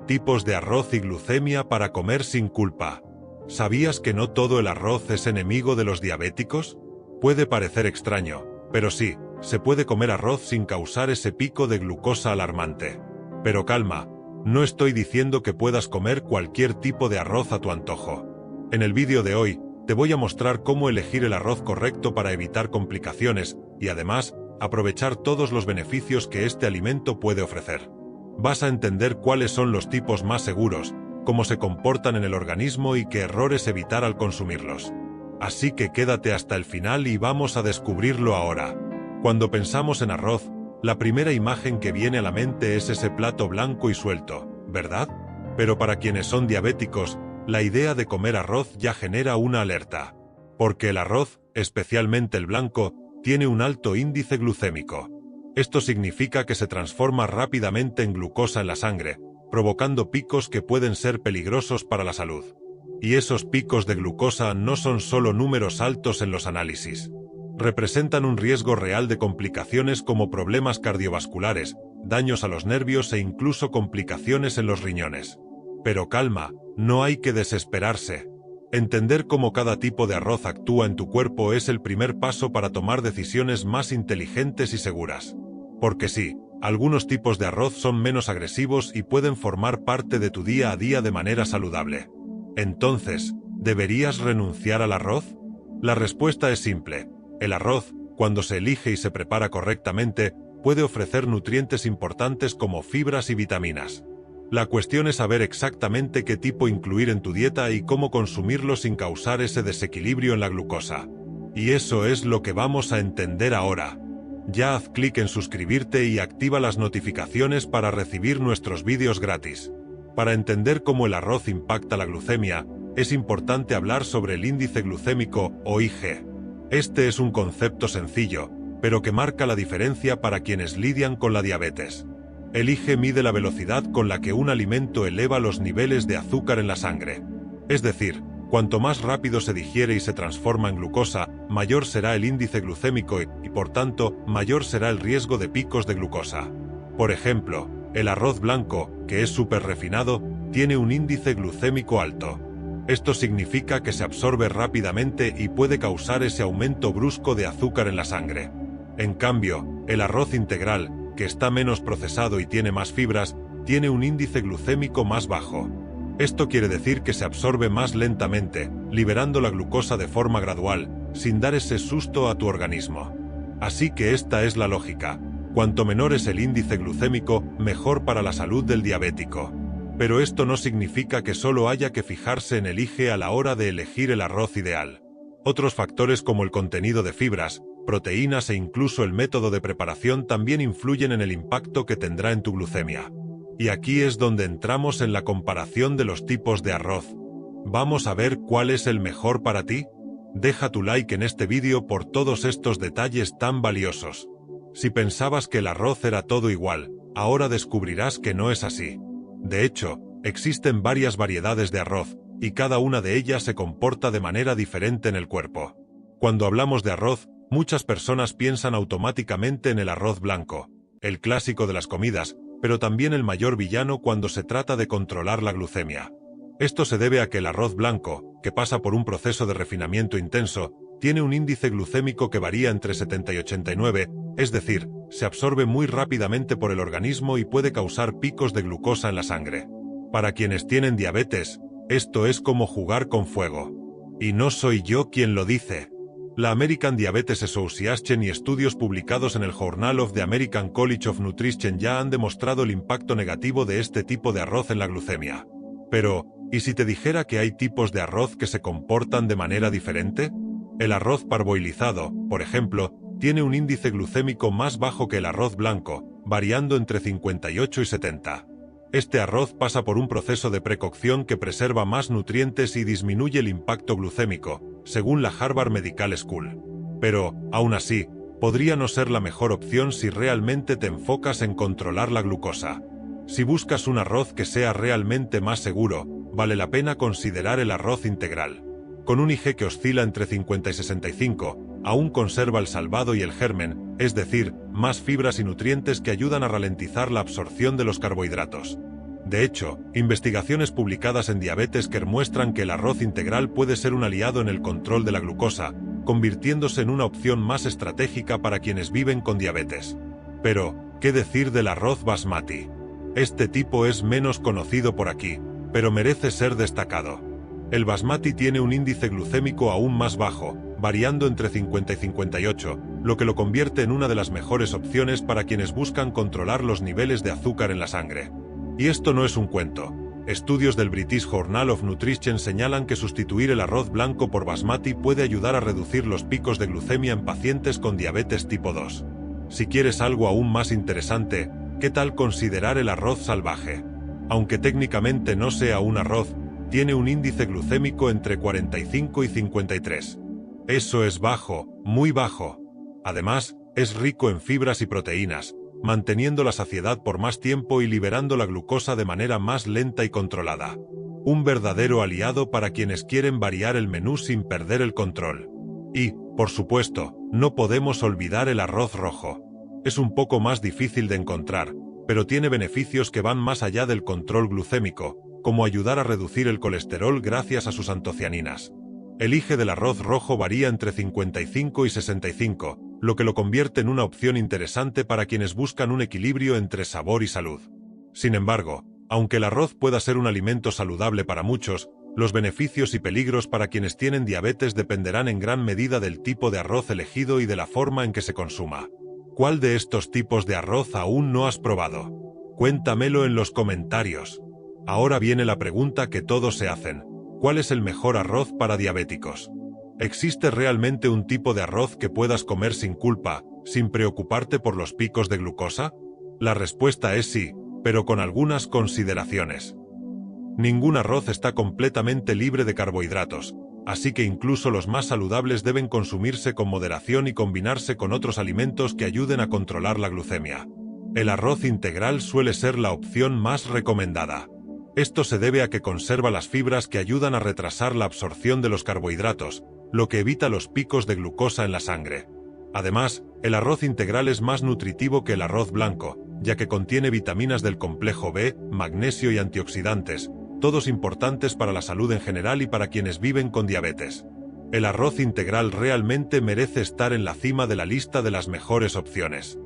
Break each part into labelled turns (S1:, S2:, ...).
S1: Tipos de arroz y glucemia para comer sin culpa. ¿Sabías que no todo el arroz es enemigo de los diabéticos? Puede parecer extraño, pero sí, se puede comer arroz sin causar ese pico de glucosa alarmante. Pero calma, no estoy diciendo que puedas comer cualquier tipo de arroz a tu antojo. En el vídeo de hoy, te voy a mostrar cómo elegir el arroz correcto para evitar complicaciones y además, aprovechar todos los beneficios que este alimento puede ofrecer. Vas a entender cuáles son los tipos más seguros, cómo se comportan en el organismo y qué errores evitar al consumirlos. Así que quédate hasta el final y vamos a descubrirlo ahora. Cuando pensamos en arroz, la primera imagen que viene a la mente es ese plato blanco y suelto, ¿verdad? Pero para quienes son diabéticos, la idea de comer arroz ya genera una alerta. Porque el arroz, especialmente el blanco, tiene un alto índice glucémico. Esto significa que se transforma rápidamente en glucosa en la sangre, provocando picos que pueden ser peligrosos para la salud. Y esos picos de glucosa no son solo números altos en los análisis. Representan un riesgo real de complicaciones como problemas cardiovasculares, daños a los nervios e incluso complicaciones en los riñones. Pero calma, no hay que desesperarse. Entender cómo cada tipo de arroz actúa en tu cuerpo es el primer paso para tomar decisiones más inteligentes y seguras. Porque sí, algunos tipos de arroz son menos agresivos y pueden formar parte de tu día a día de manera saludable. Entonces, ¿deberías renunciar al arroz? La respuesta es simple. El arroz, cuando se elige y se prepara correctamente, puede ofrecer nutrientes importantes como fibras y vitaminas. La cuestión es saber exactamente qué tipo incluir en tu dieta y cómo consumirlo sin causar ese desequilibrio en la glucosa. Y eso es lo que vamos a entender ahora. Ya haz clic en suscribirte y activa las notificaciones para recibir nuestros vídeos gratis. Para entender cómo el arroz impacta la glucemia, es importante hablar sobre el índice glucémico o IG. Este es un concepto sencillo, pero que marca la diferencia para quienes lidian con la diabetes. El IG mide la velocidad con la que un alimento eleva los niveles de azúcar en la sangre. Es decir, cuanto más rápido se digiere y se transforma en glucosa, mayor será el índice glucémico y, por tanto, mayor será el riesgo de picos de glucosa. Por ejemplo, el arroz blanco, que es súper refinado, tiene un índice glucémico alto. Esto significa que se absorbe rápidamente y puede causar ese aumento brusco de azúcar en la sangre. En cambio, el arroz integral, que está menos procesado y tiene más fibras, tiene un índice glucémico más bajo. Esto quiere decir que se absorbe más lentamente, liberando la glucosa de forma gradual, sin dar ese susto a tu organismo. Así que esta es la lógica. Cuanto menor es el índice glucémico, mejor para la salud del diabético. Pero esto no significa que solo haya que fijarse en el IG a la hora de elegir el arroz ideal. Otros factores como el contenido de fibras, proteínas e incluso el método de preparación también influyen en el impacto que tendrá en tu glucemia. Y aquí es donde entramos en la comparación de los tipos de arroz. ¿Vamos a ver cuál es el mejor para ti? Deja tu like en este vídeo por todos estos detalles tan valiosos. Si pensabas que el arroz era todo igual, ahora descubrirás que no es así. De hecho, existen varias variedades de arroz, y cada una de ellas se comporta de manera diferente en el cuerpo. Cuando hablamos de arroz, muchas personas piensan automáticamente en el arroz blanco, el clásico de las comidas, pero también el mayor villano cuando se trata de controlar la glucemia. Esto se debe a que el arroz blanco, que pasa por un proceso de refinamiento intenso, tiene un índice glucémico que varía entre 70 y 89, es decir, se absorbe muy rápidamente por el organismo y puede causar picos de glucosa en la sangre. Para quienes tienen diabetes, esto es como jugar con fuego. Y no soy yo quien lo dice. La American Diabetes Association y estudios publicados en el Journal of the American College of Nutrition ya han demostrado el impacto negativo de este tipo de arroz en la glucemia. Pero, ¿y si te dijera que hay tipos de arroz que se comportan de manera diferente? El arroz parboilizado, por ejemplo, tiene un índice glucémico más bajo que el arroz blanco, variando entre 58 y 70. Este arroz pasa por un proceso de precocción que preserva más nutrientes y disminuye el impacto glucémico, según la Harvard Medical School. Pero, aún así, podría no ser la mejor opción si realmente te enfocas en controlar la glucosa. Si buscas un arroz que sea realmente más seguro, vale la pena considerar el arroz integral. Con un IG que oscila entre 50 y 65, aún conserva el salvado y el germen, es decir, más fibras y nutrientes que ayudan a ralentizar la absorción de los carbohidratos. De hecho, investigaciones publicadas en Diabetes Care muestran que el arroz integral puede ser un aliado en el control de la glucosa, convirtiéndose en una opción más estratégica para quienes viven con diabetes. Pero, ¿qué decir del arroz basmati? Este tipo es menos conocido por aquí, pero merece ser destacado. El basmati tiene un índice glucémico aún más bajo, variando entre 50 y 58, lo que lo convierte en una de las mejores opciones para quienes buscan controlar los niveles de azúcar en la sangre. Y esto no es un cuento. Estudios del British Journal of Nutrition señalan que sustituir el arroz blanco por basmati puede ayudar a reducir los picos de glucemia en pacientes con diabetes tipo 2. Si quieres algo aún más interesante, ¿qué tal considerar el arroz salvaje? Aunque técnicamente no sea un arroz, tiene un índice glucémico entre 45 y 53. Eso es bajo, muy bajo. Además, es rico en fibras y proteínas, manteniendo la saciedad por más tiempo y liberando la glucosa de manera más lenta y controlada. Un verdadero aliado para quienes quieren variar el menú sin perder el control. Y, por supuesto, no podemos olvidar el arroz rojo. Es un poco más difícil de encontrar, pero tiene beneficios que van más allá del control glucémico, como ayudar a reducir el colesterol gracias a sus antocianinas. El IgE del arroz rojo varía entre 55 y 65, lo que lo convierte en una opción interesante para quienes buscan un equilibrio entre sabor y salud. Sin embargo, aunque el arroz pueda ser un alimento saludable para muchos, los beneficios y peligros para quienes tienen diabetes dependerán en gran medida del tipo de arroz elegido y de la forma en que se consuma. ¿Cuál de estos tipos de arroz aún no has probado? Cuéntamelo en los comentarios. Ahora viene la pregunta que todos se hacen. ¿Cuál es el mejor arroz para diabéticos? ¿Existe realmente un tipo de arroz que puedas comer sin culpa, sin preocuparte por los picos de glucosa? La respuesta es sí, pero con algunas consideraciones. Ningún arroz está completamente libre de carbohidratos, así que incluso los más saludables deben consumirse con moderación y combinarse con otros alimentos que ayuden a controlar la glucemia. El arroz integral suele ser la opción más recomendada. Esto se debe a que conserva las fibras que ayudan a retrasar la absorción de los carbohidratos, lo que evita los picos de glucosa en la sangre. Además, el arroz integral es más nutritivo que el arroz blanco, ya que contiene vitaminas del complejo B, magnesio y antioxidantes, todos importantes para la salud en general y para quienes viven con diabetes. El arroz integral realmente merece estar en la cima de la lista de las mejores opciones.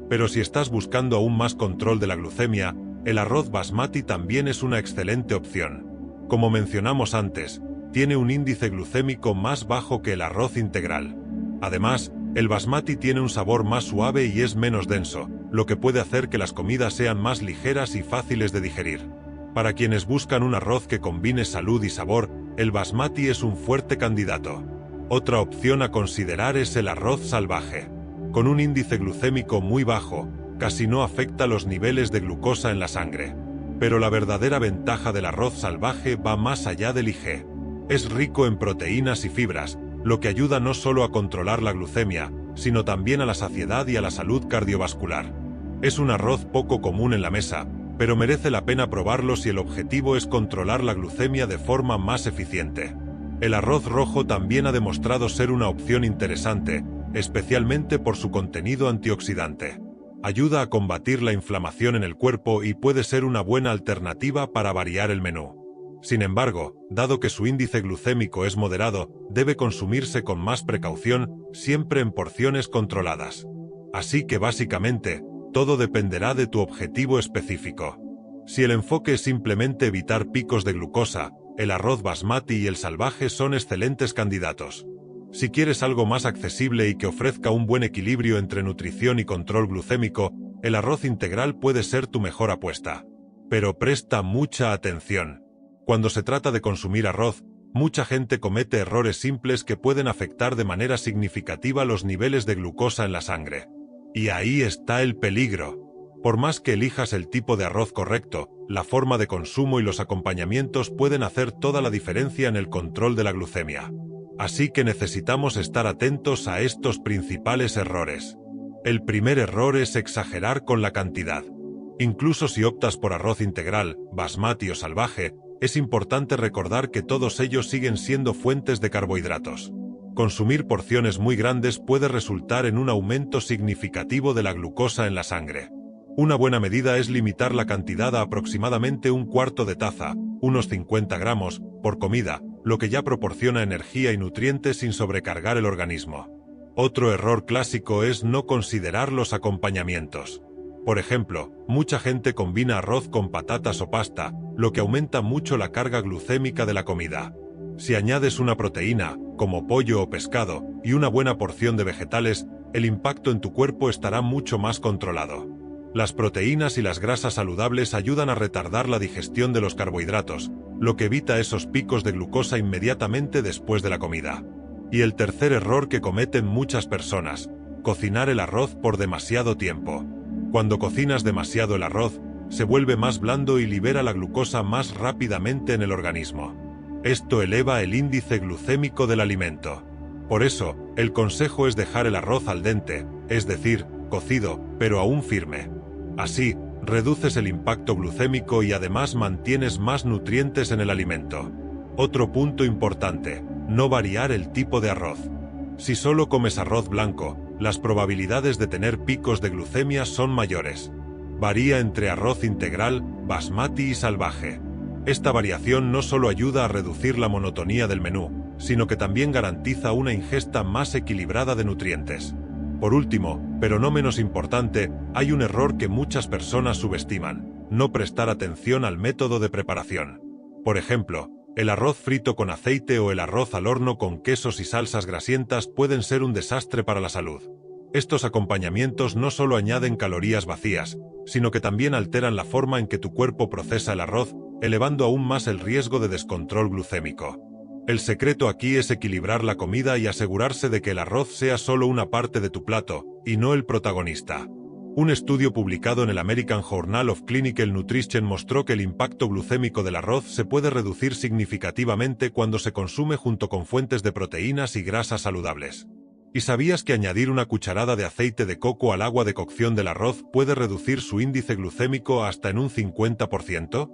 S1: Pero si estás buscando aún más control de la glucemia, el arroz basmati también es una excelente opción. Como mencionamos antes, tiene un índice glucémico más bajo que el arroz integral. Además, el basmati tiene un sabor más suave y es menos denso, lo que puede hacer que las comidas sean más ligeras y fáciles de digerir. Para quienes buscan un arroz que combine salud y sabor, el basmati es un fuerte candidato. Otra opción a considerar es el arroz salvaje. Con un índice glucémico muy bajo, casi no afecta los niveles de glucosa en la sangre. Pero la verdadera ventaja del arroz salvaje va más allá del IgE. Es rico en proteínas y fibras, lo que ayuda no solo a controlar la glucemia, sino también a la saciedad y a la salud cardiovascular. Es un arroz poco común en la mesa, pero merece la pena probarlo si el objetivo es controlar la glucemia de forma más eficiente. El arroz rojo también ha demostrado ser una opción interesante, especialmente por su contenido antioxidante. Ayuda a combatir la inflamación en el cuerpo y puede ser una buena alternativa para variar el menú. Sin embargo, dado que su índice glucémico es moderado, debe consumirse con más precaución, siempre en porciones controladas. Así que básicamente, todo dependerá de tu objetivo específico. Si el enfoque es simplemente evitar picos de glucosa, el arroz basmati y el salvaje son excelentes candidatos. Si quieres algo más accesible y que ofrezca un buen equilibrio entre nutrición y control glucémico, el arroz integral puede ser tu mejor apuesta. Pero presta mucha atención. Cuando se trata de consumir arroz, mucha gente comete errores simples que pueden afectar de manera significativa los niveles de glucosa en la sangre. Y ahí está el peligro. Por más que elijas el tipo de arroz correcto, la forma de consumo y los acompañamientos pueden hacer toda la diferencia en el control de la glucemia. Así que necesitamos estar atentos a estos principales errores. El primer error es exagerar con la cantidad. Incluso si optas por arroz integral, basmati o salvaje, es importante recordar que todos ellos siguen siendo fuentes de carbohidratos. Consumir porciones muy grandes puede resultar en un aumento significativo de la glucosa en la sangre. Una buena medida es limitar la cantidad a aproximadamente un cuarto de taza, unos 50 gramos, por comida, lo que ya proporciona energía y nutrientes sin sobrecargar el organismo. Otro error clásico es no considerar los acompañamientos. Por ejemplo, mucha gente combina arroz con patatas o pasta, lo que aumenta mucho la carga glucémica de la comida. Si añades una proteína, como pollo o pescado, y una buena porción de vegetales, el impacto en tu cuerpo estará mucho más controlado. Las proteínas y las grasas saludables ayudan a retardar la digestión de los carbohidratos, lo que evita esos picos de glucosa inmediatamente después de la comida. Y el tercer error que cometen muchas personas: cocinar el arroz por demasiado tiempo. Cuando cocinas demasiado el arroz, se vuelve más blando y libera la glucosa más rápidamente en el organismo. Esto eleva el índice glucémico del alimento. Por eso, el consejo es dejar el arroz al dente, es decir, cocido, pero aún firme. Así, reduces el impacto glucémico y además mantienes más nutrientes en el alimento. Otro punto importante: no variar el tipo de arroz. Si solo comes arroz blanco, las probabilidades de tener picos de glucemia son mayores. Varía entre arroz integral, basmati y salvaje. Esta variación no solo ayuda a reducir la monotonía del menú, sino que también garantiza una ingesta más equilibrada de nutrientes. Por último, pero no menos importante, hay un error que muchas personas subestiman: no prestar atención al método de preparación. Por ejemplo, el arroz frito con aceite o el arroz al horno con quesos y salsas grasientas pueden ser un desastre para la salud. Estos acompañamientos no solo añaden calorías vacías, sino que también alteran la forma en que tu cuerpo procesa el arroz, elevando aún más el riesgo de descontrol glucémico. El secreto aquí es equilibrar la comida y asegurarse de que el arroz sea solo una parte de tu plato, y no el protagonista. Un estudio publicado en el American Journal of Clinical Nutrition mostró que el impacto glucémico del arroz se puede reducir significativamente cuando se consume junto con fuentes de proteínas y grasas saludables. ¿Y sabías que añadir una cucharada de aceite de coco al agua de cocción del arroz puede reducir su índice glucémico hasta en un 50%?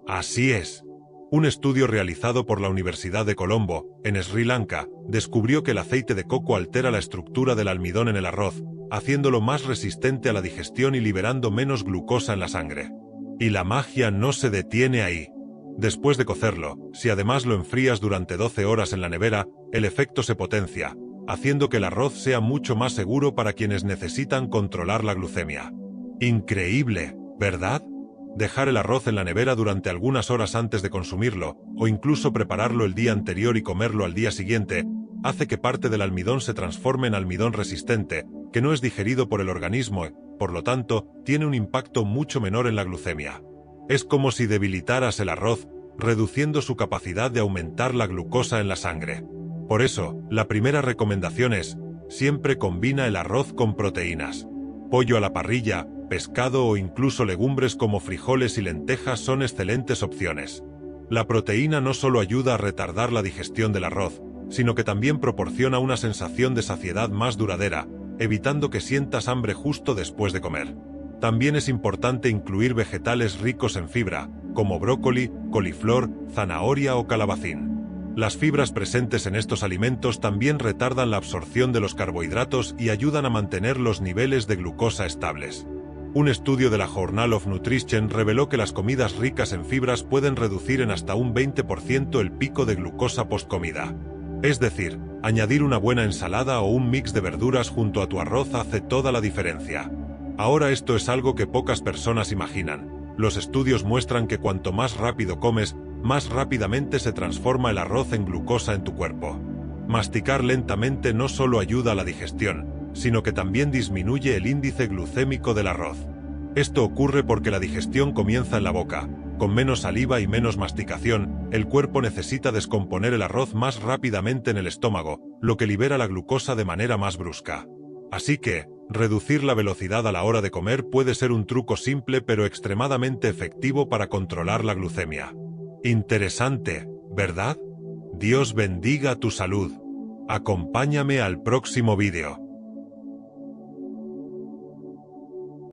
S1: Así es. Un estudio realizado por la Universidad de Colombo, en Sri Lanka, descubrió que el aceite de coco altera la estructura del almidón en el arroz, haciéndolo más resistente a la digestión y liberando menos glucosa en la sangre. Y la magia no se detiene ahí. Después de cocerlo, si además lo enfrías durante 12 horas en la nevera, el efecto se potencia, haciendo que el arroz sea mucho más seguro para quienes necesitan controlar la glucemia. Increíble, ¿verdad? Dejar el arroz en la nevera durante algunas horas antes de consumirlo, o incluso prepararlo el día anterior y comerlo al día siguiente, hace que parte del almidón se transforme en almidón resistente, que no es digerido por el organismo y, por lo tanto, tiene un impacto mucho menor en la glucemia. Es como si debilitaras el arroz, reduciendo su capacidad de aumentar la glucosa en la sangre. Por eso, la primera recomendación es: siempre combina el arroz con proteínas. Pollo a la parrilla, pescado o incluso legumbres como frijoles y lentejas son excelentes opciones. La proteína no solo ayuda a retardar la digestión del arroz, sino que también proporciona una sensación de saciedad más duradera, evitando que sientas hambre justo después de comer. También es importante incluir vegetales ricos en fibra, como brócoli, coliflor, zanahoria o calabacín. Las fibras presentes en estos alimentos también retardan la absorción de los carbohidratos y ayudan a mantener los niveles de glucosa estables. Un estudio de la Journal of Nutrition reveló que las comidas ricas en fibras pueden reducir en hasta un 20% el pico de glucosa postcomida. Es decir, añadir una buena ensalada o un mix de verduras junto a tu arroz hace toda la diferencia. Ahora esto es algo que pocas personas imaginan. Los estudios muestran que cuanto más rápido comes, más rápidamente se transforma el arroz en glucosa en tu cuerpo. Masticar lentamente no solo ayuda a la digestión, sino que también disminuye el índice glucémico del arroz. Esto ocurre porque la digestión comienza en la boca. Con menos saliva y menos masticación, el cuerpo necesita descomponer el arroz más rápidamente en el estómago, lo que libera la glucosa de manera más brusca. Así que, reducir la velocidad a la hora de comer puede ser un truco simple pero extremadamente efectivo para controlar la glucemia. Interesante, ¿verdad? Dios bendiga tu salud. Acompáñame al próximo vídeo.